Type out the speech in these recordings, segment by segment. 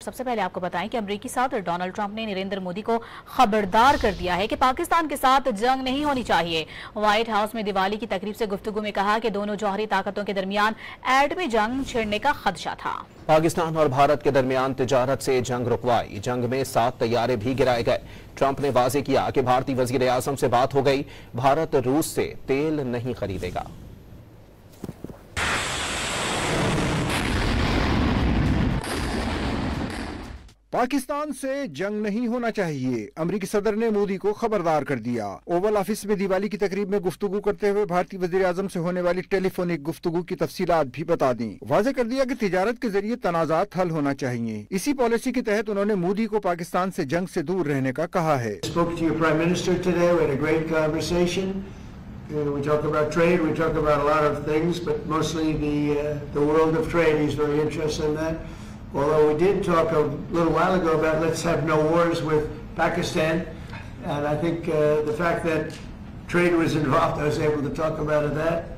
سب سے پہلے آپ کو بتائیں کہ امریکی صدر ڈونلڈ ٹرمپ نے نریندر مودی کو خبردار کر دیا ہے کہ پاکستان کے ساتھ جنگ نہیں ہونی چاہیے۔ وائٹ ہاؤس میں دیوالی کی تقریب سے گفتگو میں کہا کہ دونوں جوہری طاقتوں کے درمیان ایٹمی جنگ چھڑنے کا خدشہ تھا۔ پاکستان اور بھارت کے درمیان تجارت سے جنگ رکوائی، جنگ میں 7 طیارے بھی گرائے گئے۔ ٹرمپ نے واضح کیا کہ بھارتی وزیر اعظم سے بات ہو گئی، بھارت روس سے تیل نہیں خریدے گا۔ پاکستان سے جنگ نہیں ہونا چاہیے، امریکی صدر نے مودی کو خبردار کر دیا۔ اوول آفس میں دیوالی کی تقریب میں گفتگو کرتے ہوئے بھارتی وزیر اعظم سے ہونے والی ٹیلی فونک گفتگو کی تفصیلات بھی بتا دیں۔ واضح کر دیا کہ تجارت کے ذریعے تنازعات حل ہونا چاہیے۔ اسی پالیسی کے تحت انہوں نے مودی کو پاکستان سے جنگ سے دور رہنے کا کہا ہے۔ We talk about trade, we talk about a lot of things, but mostly the world of trade. He's very interested in that. Although we did talk a little while ago about let's have no wars with Pakistan, and I think the fact that trade was involved, I was able to talk about that,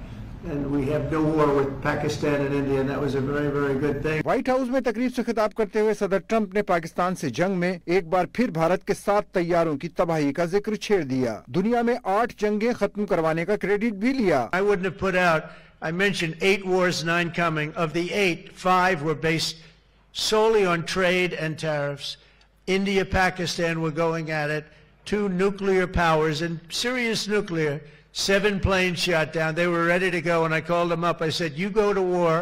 and we have no war with Pakistan and India, and that was a very, very good thing. White house میں تقریب سے خطاب کرتے ہوئے صدر Trump نے پاکستان سے جنگ میں ایک بار پھر بھارت کے 7 طیاروں کی تباہی کا ذکر چھیڑ دیا۔ دنیا میں 8 جنگیں ختم کروانے کا کریڈٹ بھی لیا۔ I wouldn't have put out, I mentioned 8 wars, 9 coming. Of the 8, 5 were based solely on trade and tariffs. India, Pakistan were going at it. 2 nuclear powers, and serious nuclear. 7 planes shot down. They were ready to go, and I called them up. I said, you go to war,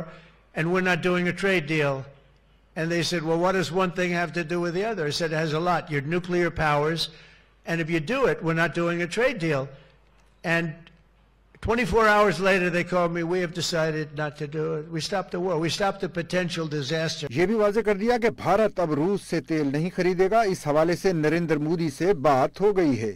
and we're not doing a trade deal. And they said, well, what does one thing have to do with the other? I said, it has a lot. You're nuclear powers, and if you do it, we're not doing a trade deal. And 24 hours later, they called me, we have decided not to do it. We stopped the war. We stopped the potential disaster. یہ بھی واضح کر دیا کہ بھارت اب روس سے تیل نہیں خریدے گا۔ اس حوالے سے نریندر مودی سے بات ہو گئی ہے۔